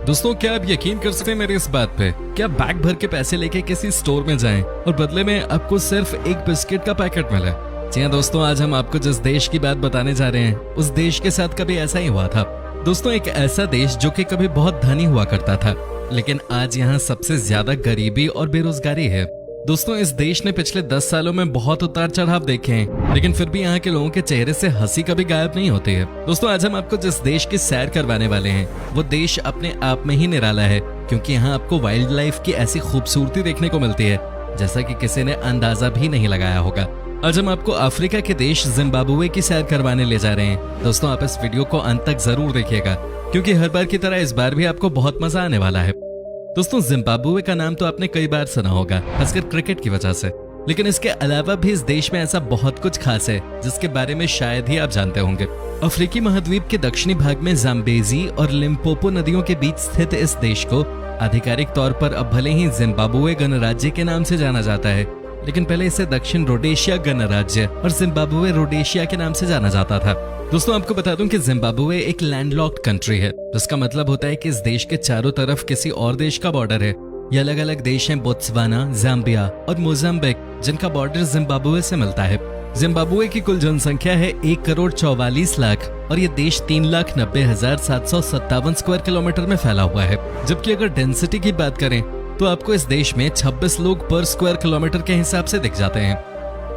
दोस्तों, क्या आप यकीन कर सकते हैं मेरी इस बात पे? क्या बैग भर के पैसे लेके किसी स्टोर में जाएं और बदले में आपको सिर्फ एक बिस्किट का पैकेट मिले? जी हाँ दोस्तों, आज हम आपको जिस देश की बात बताने जा रहे हैं उस देश के साथ कभी ऐसा ही हुआ था। दोस्तों, एक ऐसा देश जो कि कभी बहुत धनी हुआ करता था, लेकिन आज यहाँ सबसे ज्यादा गरीबी और बेरोजगारी है। दोस्तों, इस देश ने पिछले 10 सालों में बहुत उतार चढ़ाव देखे हैं, लेकिन फिर भी यहाँ के लोगों के चेहरे से हंसी कभी गायब नहीं होती है। दोस्तों, आज हम आपको जिस देश की सैर करवाने वाले हैं वो देश अपने आप में ही निराला है, क्योंकि यहाँ आपको वाइल्ड लाइफ की ऐसी खूबसूरती देखने को मिलती है जैसा कि किसी ने अंदाजा भी नहीं लगाया होगा। आज हम आपको अफ्रीका के देश जिम्बाब्वे की सैर करवाने ले जा रहे हैं। दोस्तों, आप इस वीडियो को अंत तक जरूर देखिएगा, क्योंकि हर बार की तरह इस बार भी आपको बहुत मजा आने वाला है। दोस्तों, जिम्बाब्वे का नाम तो आपने कई बार सुना होगा, खासकर क्रिकेट की वजह से, लेकिन इसके अलावा भी इस देश में ऐसा बहुत कुछ खास है जिसके बारे में शायद ही आप जानते होंगे। अफ्रीकी महाद्वीप के दक्षिणी भाग में जाम्बेजी और लिम्पोपो नदियों के बीच स्थित इस देश को आधिकारिक तौर पर अब भले ही जिम्बाब्वे गणराज्य के नाम से जाना जाता है, लेकिन पहले इसे दक्षिण रोडेशिया गणराज्य और जिम्बाब्वे रोडेशिया के नाम से जाना जाता था। दोस्तों, आपको बता दूं कि जिम्बाब्वे एक लैंडलॉक्ड कंट्री है, जिसका मतलब होता है कि इस देश के चारों तरफ किसी और देश का बॉर्डर है। ये अलग अलग देश हैं, बोत्सवाना, जाम्बिया और मोजाम्बिक, जिनका बॉर्डर जिम्बाब्वे से मिलता है। जिम्बाब्वे की कुल जनसंख्या है 1,44,00,000 और ये देश 3,90,757 स्क्वायर किलोमीटर में फैला हुआ है। जबकि अगर डेंसिटी की बात करें तो आपको इस देश में 26 लोग पर स्क्वायर किलोमीटर के हिसाब से दिख जाते हैं।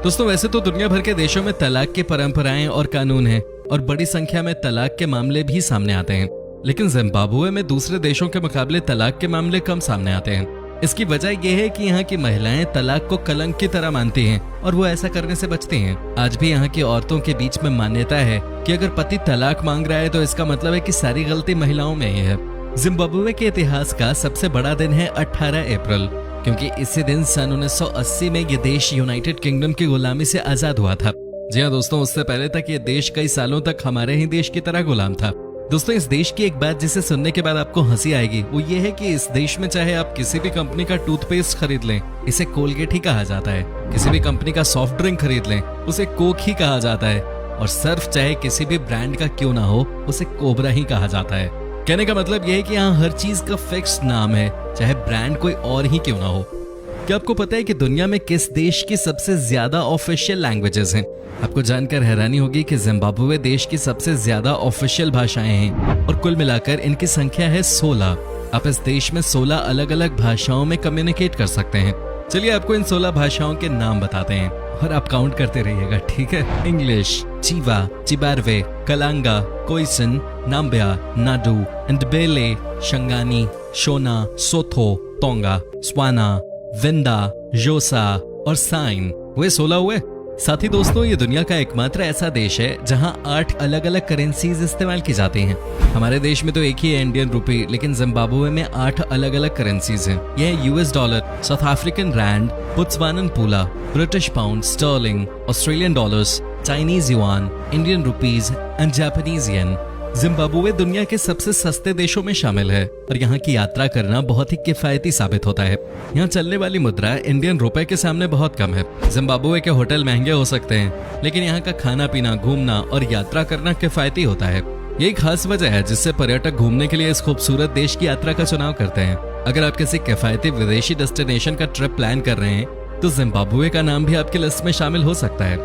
दोस्तों, वैसे तो दुनिया भर के देशों में तलाक की परंपराएं और कानून हैं और बड़ी संख्या में तलाक के मामले भी सामने आते हैं, लेकिन जिम्बाब्वे में दूसरे देशों के मुकाबले तलाक के मामले कम सामने आते हैं। इसकी वजह यह है कि यहाँ की महिलाएं तलाक को कलंक की तरह मानती हैं और वो ऐसा करने से बचती हैं। आज भी यहाँ की औरतों के बीच में मान्यता है कि अगर पति तलाक मांग रहा है तो इसका मतलब है कि सारी गलती महिलाओं में ही है। जिम्बाब्वे के इतिहास का सबसे बड़ा दिन है 18 अप्रैल, क्योंकि इसी दिन सन 1980 में ये देश यूनाइटेड किंगडम की गुलामी से आजाद हुआ था। जी हाँ दोस्तों, उससे पहले तक ये देश कई सालों तक हमारे ही देश की तरह गुलाम था। दोस्तों, इस देश की एक बात जिसे सुनने के बाद आपको हंसी आएगी वो ये है कि इस देश में चाहे आप किसी भी कंपनी का टूथपेस्ट खरीद लें, इसे कोलगेट ही कहा जाता है। किसी भी कंपनी का सॉफ्ट ड्रिंक खरीद लें, उसे कोक ही कहा जाता है। और सर्फ चाहे किसी भी ब्रांड का क्यों ना हो, उसे कोबरा ही कहा जाता है। कहने का मतलब यह है कि यहाँ हर चीज का फिक्स नाम है, चाहे ब्रांड कोई और ही क्यों ना हो। क्या आपको पता है कि दुनिया में किस देश की सबसे ज्यादा ऑफिशियल लैंग्वेजेस हैं? आपको जानकर हैरानी होगी कि जिम्बाब्वे देश की सबसे ज्यादा ऑफिशियल भाषाएं हैं और कुल मिलाकर इनकी संख्या है 16। आप इस देश में 16 अलग अलग भाषाओं में कम्युनिकेट कर सकते हैं। चलिए आपको इन 16 भाषाओं के नाम बताते हैं और आप काउंट करते रहिएगा, ठीक है? English, Chewa, Chibarwe, Kalanga, Koisan, Nambya, Ndau, Ndebele, Shangani, Shona, Sotho, Tonga, Tswana, Venda, Xhosa और साइन। वे 16 हुए। साथ ही दोस्तों, ये दुनिया का एकमात्र ऐसा देश है जहां 8 अलग अलग करेंसीज इस्तेमाल की जाती हैं। हमारे देश में तो एक ही है इंडियन रुपी, लेकिन जिम्बाब्वे में 8 अलग अलग करेंसीज हैं। यह है US dollar, South African rand, Botswanan pula, British pound sterling, Australian dollars, Chinese yuan, Indian rupees and Japanese yen. Zimbabwe दुनिया के सबसे सस्ते देशों में शामिल है और यहाँ की यात्रा करना बहुत ही किफायती साबित होता है। यहाँ चलने वाली मुद्रा इंडियन रुपए के सामने बहुत कम है। जिम्बाब्वे के होटल महंगे हो सकते हैं, लेकिन यहाँ का खाना पीना, घूमना और यात्रा करना किफायती होता है। यही खास वजह है जिससे पर्यटक घूमने के लिए इस खूबसूरत देश की यात्रा का चुनाव करते हैं। अगर आप किसी किफायती विदेशी डेस्टिनेशन का ट्रिप प्लान कर रहे हैं तो जिम्बाब्वे का नाम भी आपकी लिस्ट में शामिल हो सकता है।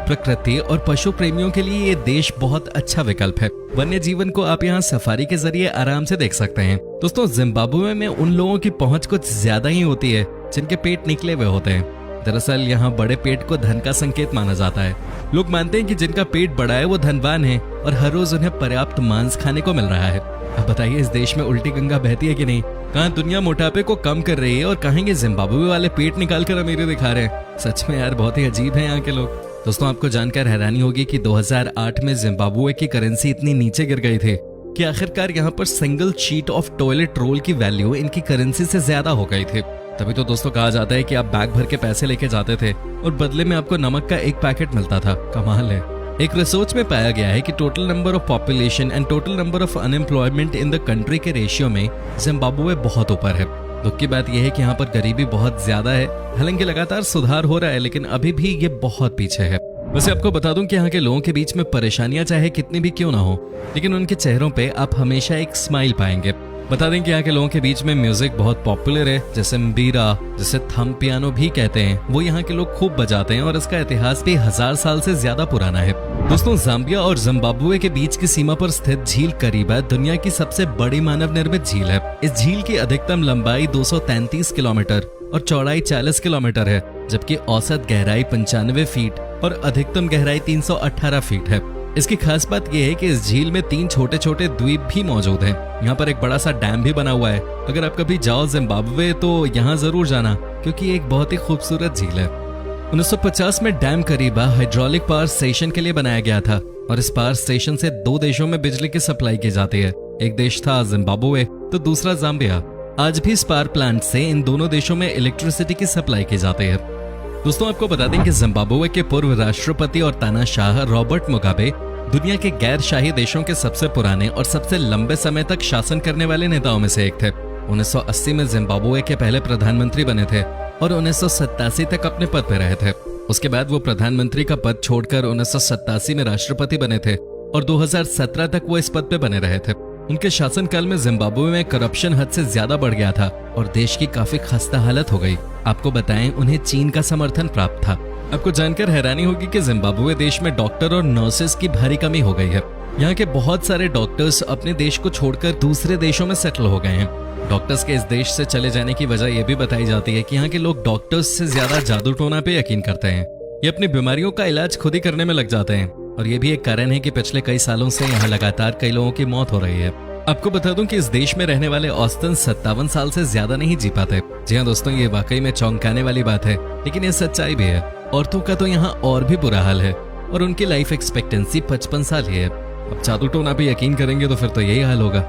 प्रकृति और पशु प्रेमियों के लिए ये देश बहुत अच्छा विकल्प है। वन्य जीवन को आप यहाँ सफारी के जरिए आराम से देख सकते हैं। दोस्तों, जिम्बाब्वे में उन लोगों की पहुंच कुछ ज्यादा ही होती है जिनके पेट निकले हुए होते हैं। दरअसल यहाँ बड़े पेट को धन का संकेत माना जाता है। लोग मानते हैं कि जिनका पेट बड़ा है वो धनवान है और हर रोज उन्हें पर्याप्त मांस खाने को मिल रहा है। अब बताइए, इस देश में उल्टी गंगा बहती है कि नहीं? कहाँ दुनिया मोटापे को कम कर रही है और कहाँ ये जिम्बाब्वे वाले पेट निकाल कर अमीरी दिखा रहे हैं। सच में यार, बहुत ही अजीब है यहाँ के लोग। दोस्तों, आपको जानकर हैरानी होगी कि 2008 में जिम्बाब्वे की करेंसी इतनी नीचे गिर गई थी कि आखिरकार यहाँ पर single sheet of toilet roll की वैल्यू इनकी करेंसी से ज्यादा हो गई थी। तभी तो दोस्तों कहा जाता है कि आप बैग भर के पैसे लेके जाते थे और बदले में आपको नमक का एक पैकेट मिलता था। कमाल है। एक रिसर्च में पाया गया है कि total number of population and total number of unemployment in the country के रेशियो में जिम्बाब्वे बहुत ऊपर है। दुख की बात यह है कि यहाँ पर गरीबी बहुत ज्यादा है। हालांकि लगातार सुधार हो रहा है, लेकिन अभी भी ये बहुत पीछे है। वैसे आपको बता दूं कि यहाँ के लोगों के बीच में परेशानियां चाहे कितनी भी क्यों ना हो, लेकिन उनके चेहरों पे आप हमेशा एक स्माइल पाएंगे। बता दें कि यहाँ के लोगों के बीच में म्यूजिक बहुत पॉपुलर है, जैसे mbira, जिसे थंब पियानो भी कहते हैं, वो यहाँ के लोग खूब बजाते हैं और इसका इतिहास भी 1000 साल से ज्यादा पुराना है। दोस्तों, जाम्बिया और जिम्बाब्वे के बीच की सीमा पर स्थित झील करीबा दुनिया की सबसे बड़ी मानव निर्मित झील है। इस झील की अधिकतम लंबाई 233 किलोमीटर और चौड़ाई 40 किलोमीटर है, जबकि औसत गहराई 95 फीट और अधिकतम गहराई 318 फीट है। इसकी खास बात यह है कि इस झील में 3 छोटे छोटे द्वीप भी मौजूद हैं। यहाँ पर एक बड़ा सा डैम भी बना हुआ है। अगर आप कभी जाओ जिम्बाब्वे तो यहाँ जरूर जाना, क्योंकि एक बहुत ही खूबसूरत झील है। 1950 में डैम करीबा हाइड्रोलिक पावर स्टेशन के लिए बनाया गया था और इस पावर स्टेशन से 2 देशों में बिजली की सप्लाई की जाती है। एक देश था जिम्बाब्वे तो दूसरा जाम्बिया। आज भी इस पावर प्लांट से इन दोनों देशों में इलेक्ट्रिसिटी की सप्लाई की जाती है। दोस्तों, आपको बता दें कि जिम्बाब्वे के पूर्व राष्ट्रपति और तानाशाह रॉबर्ट मुगाबे दुनिया के गैर शाही देशों के सबसे पुराने और सबसे लंबे समय तक शासन करने वाले नेताओं में से एक थे। 1980 में जिम्बाब्वे के पहले प्रधानमंत्री बने थे और 1987 तक अपने पद पर रहे थे। उसके बाद वो प्रधानमंत्री का पद छोड़कर 1987 में राष्ट्रपति बने थे और 2017 तक वो इस पद पे बने रहे थे। उनके शासनकाल में जिम्बाब्वे में करप्शन हद से ज्यादा बढ़ गया था और देश की काफी खस्ता हालत हो गई। आपको बताएं, उन्हें चीन का समर्थन प्राप्त था। आपको जानकर हैरानी होगी कि जिम्बाब्वे देश में डॉक्टर और नर्सेस की भारी कमी हो गई है। यहाँ के बहुत सारे डॉक्टर्स अपने देश को छोड़कर दूसरे देशों में सेटल हो गए हैं। डॉक्टर्स के इस देश से चले जाने की वजह यह भी बताई जाती है कि यहाँ के लोग डॉक्टर्स से ज्यादा जादू टोना पे यकीन करते हैं। ये अपनी बीमारियों का इलाज खुद ही करने में लग जाते हैं और ये भी एक कारण है कि पिछले कई सालों से यहाँ लगातार कई लोगों की मौत हो रही है। आपको बता दूं कि इस देश में रहने वाले औसतन 57 साल से ज्यादा नहीं जी पाते। जी हाँ दोस्तों, ये वाकई में चौंकाने वाली बात है, लेकिन ये सच्चाई भी है। औरतों का तो यहाँ और भी बुरा हाल है और उनकी लाइफ एक्सपेक्टेंसी 55 साल ही है। अब जादू टोना पे यकीन करेंगे तो फिर तो यही हाल होगा।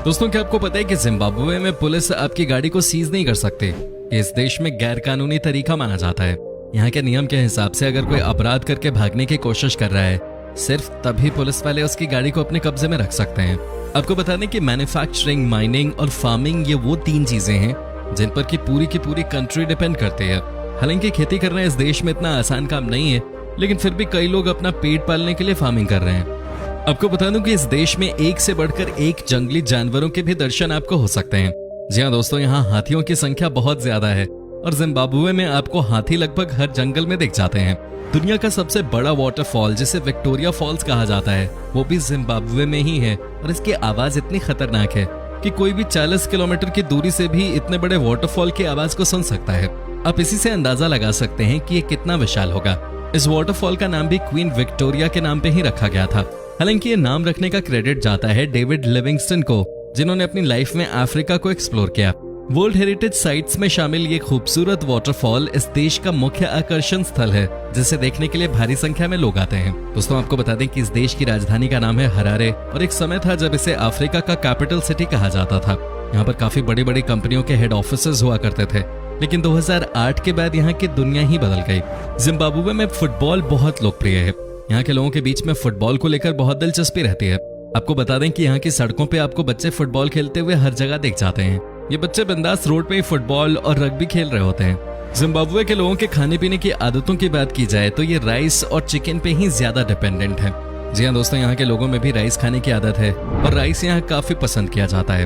दोस्तों, क्या आपको पता है कि जिम्बाब्वे में पुलिस आपकी गाड़ी को सीज नहीं कर सकती? इस देश में गैर कानूनी तरीका माना जाता है। यहाँ के नियम के हिसाब से अगर कोई अपराध करके भागने की कोशिश कर रहा है, सिर्फ तभी पुलिस वाले उसकी गाड़ी को अपने कब्जे में रख सकते हैं। आपको बता दें कि मैन्युफैक्चरिंग, माइनिंग और फार्मिंग, ये वो 3 चीजें हैं जिन पर की पूरी कंट्री डिपेंड करती है। हालांकि खेती करना इस देश में इतना आसान काम नहीं है, लेकिन फिर भी कई लोग अपना पेट पालने के लिए फार्मिंग कर रहे हैं। आपको बता दूं कि इस देश में एक से बढ़कर एक जंगली जानवरों के भी दर्शन आपको हो सकते हैं। जी हाँ दोस्तों, यहाँ हाथियों की संख्या बहुत ज्यादा है और जिम्बाब्वे में आपको हाथी लगभग हर जंगल में दिख जाते हैं। दुनिया का सबसे बड़ा वाटरफॉल, जिसे विक्टोरिया फॉल्स कहा जाता है, वो भी जिम्बाब्वे में ही है और इसकी आवाज इतनी खतरनाक है कि कोई भी 40 किलोमीटर की दूरी से भी इतने बड़े वाटरफॉल की आवाज को सुन सकता है। आप इसी से अंदाजा लगा सकते हैं कि ये कितना विशाल होगा। इस वाटरफॉल का नाम भी क्वीन विक्टोरिया के नाम पे ही रखा गया था। हालांकि ये नाम रखने का क्रेडिट जाता है डेविड लिविंगस्टन को, जिन्होंने अपनी लाइफ में अफ्रीका को एक्सप्लोर किया। वर्ल्ड हेरिटेज साइट्स में शामिल ये खूबसूरत वाटरफॉल इस देश का मुख्य आकर्षण स्थल है, जिसे देखने के लिए भारी संख्या में लोग आते हैं। दोस्तों, आपको बता दें कि इस देश की राजधानी का नाम है हरारे और एक समय था जब इसे अफ्रीका का कैपिटल सिटी कहा जाता था। यहाँ पर काफी बड़ी बड़ी कंपनियों के हेड ऑफिसेज हुआ करते थे, लेकिन 2008 के बाद यहाँ की दुनिया ही बदल गई। जिम्बाब्वे में फुटबॉल बहुत लोकप्रिय है। यहाँ के लोगों के बीच में फुटबॉल को लेकर बहुत दिलचस्पी रहती है। आपको बता दें कि यहाँ की सड़कों पे आपको बच्चे फुटबॉल खेलते हुए हर जगह दिख जाते हैं। ये बच्चे बिंदास रोड पे फुटबॉल और रग्बी खेल रहे होते हैं। जिम्बाब्वे के लोगों के खाने पीने की आदतों की बात की जाए तो ये राइस और चिकन पे ही ज्यादा डिपेंडेंट है। जी हाँ दोस्तों, यहाँ के लोगों में भी राइस खाने की आदत है और राइस यहाँ काफी पसंद किया जाता है।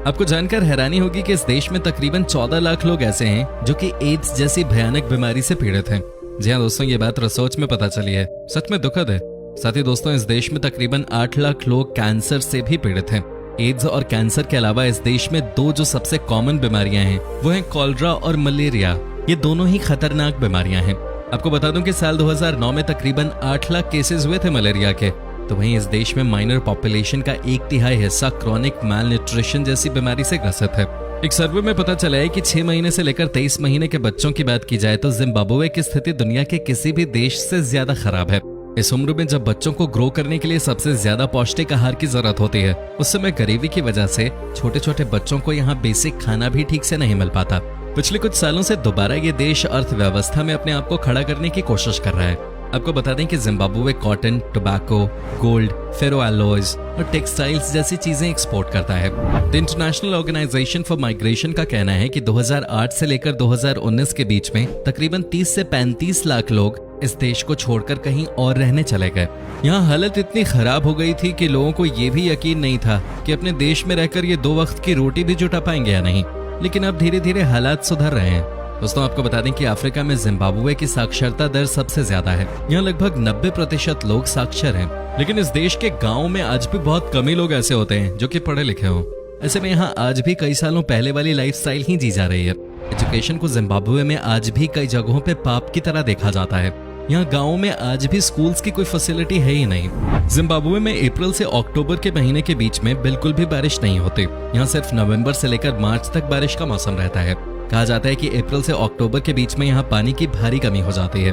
आपको जानकर हैरानी होगी कि इस देश में तकरीबन 14 लाख लोग ऐसे हैं जो कि एड्स जैसी भयानक बीमारी से पीड़ित हैं। जी हाँ दोस्तों, ये बात रिसर्च में पता चली है। सच में दुखद है। साथ ही दोस्तों, इस देश में तकरीबन 8 लाख लोग कैंसर से भी पीड़ित हैं। एड्स और कैंसर के अलावा इस देश में 2 जो सबसे कॉमन बीमारियां हैं वो हैं कॉलरा और मलेरिया। ये दोनों ही खतरनाक बीमारियां हैं। आपको बता दूं कि साल 2009 में तकरीबन 8 लाख केसेस हुए थे मलेरिया के। तो वहीं इस देश में माइनर पॉपुलेशन का 1/3 हिस्सा क्रॉनिक मैलन्यूट्रिशन जैसी बीमारी से ग्रसित है। एक सर्वे में पता चला है कि 6 महीने से लेकर 23 महीने के बच्चों की बात की जाए तो जिम्बाब्वे की स्थिति दुनिया के किसी भी देश से ज्यादा खराब है। इस उम्र में जब बच्चों को ग्रो करने के लिए सबसे ज्यादा पौष्टिक आहार की जरूरत होती है, उस समय गरीबी की वजह से छोटे छोटे बच्चों को यहाँ बेसिक खाना भी ठीक से नहीं मिल पाता। पिछले कुछ सालों से दोबारा ये देश अर्थव्यवस्था में अपने आप को खड़ा करने की कोशिश कर रहा है। आपको बता दें कि Zimbabwe cotton, tobacco, gold, ferro alloys और टेक्सटाइल्स जैसी चीजें एक्सपोर्ट करता है। The International Organization for Migration का कहना है कि 2008 से लेकर 2019 के बीच में तकरीबन 30 से 35 लाख लोग इस देश को छोड़कर कहीं और रहने चले गए। यहाँ हालत इतनी खराब हो गई थी कि लोगों को ये भी यकीन नहीं था कि अपने देश में रहकर ये 2 वक्त की रोटी भी जुटा पाएंगे या नहीं। लेकिन अब धीरे धीरे हालात सुधर रहे हैं। दोस्तों, आपको बता दें कि अफ्रीका में जिम्बाब्वे की साक्षरता दर सबसे ज्यादा है। यहाँ लगभग 90% लोग साक्षर हैं। लेकिन इस देश के गाँव में आज भी बहुत कम ही लोग ऐसे होते हैं जो कि पढ़े लिखे हों। ऐसे में यहाँ आज भी कई सालों पहले वाली लाइफस्टाइल ही जी जा रही है। एजुकेशन को जिम्बाब्वे में आज भी कई जगहों पे पाप की तरह देखा जाता है। यहाँ गाँव में आज भी स्कूल्स की कोई फैसिलिटी है ही नहीं। जिम्बाब्वे में अप्रैल से अक्टूबर के महीने के बीच में बिल्कुल भी बारिश नहीं होती। यहाँ सिर्फ नवंबर से लेकर मार्च तक बारिश का मौसम रहता है। कहा जाता है कि अप्रैल से अक्टूबर के बीच में यहाँ पानी की भारी कमी हो जाती है।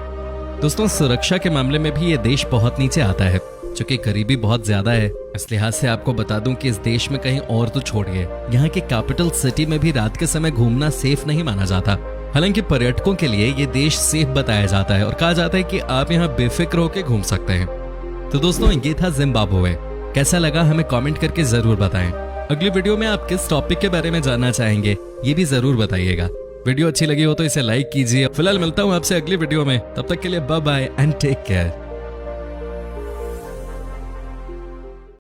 दोस्तों, सुरक्षा के मामले में भी ये देश बहुत नीचे आता है, चूंकि गरीबी बहुत ज्यादा है। इस लिहाज से आपको बता दूं कि इस देश में कहीं और तो छोड़िए, यहाँ के कैपिटल सिटी में भी रात के समय घूमना सेफ नहीं माना जाता। हालांकि पर्यटकों के लिए ये देश सेफ बताया जाता है और कहा जाता है कि आप यहाँ बेफिक्र होकर घूम सकते हैं। तो दोस्तों, ये था जिम्बाब्वे। कैसा लगा हमें कमेंट करके जरूर बताएं। अगली वीडियो में आप किस टॉपिक के बारे में जानना चाहेंगे ये भी जरूर बताइएगा। वीडियो अच्छी लगी हो तो इसे लाइक कीजिए। फिलहाल मिलता हूँ आपसे अगली वीडियो में, तब तक के लिए bye bye and take care.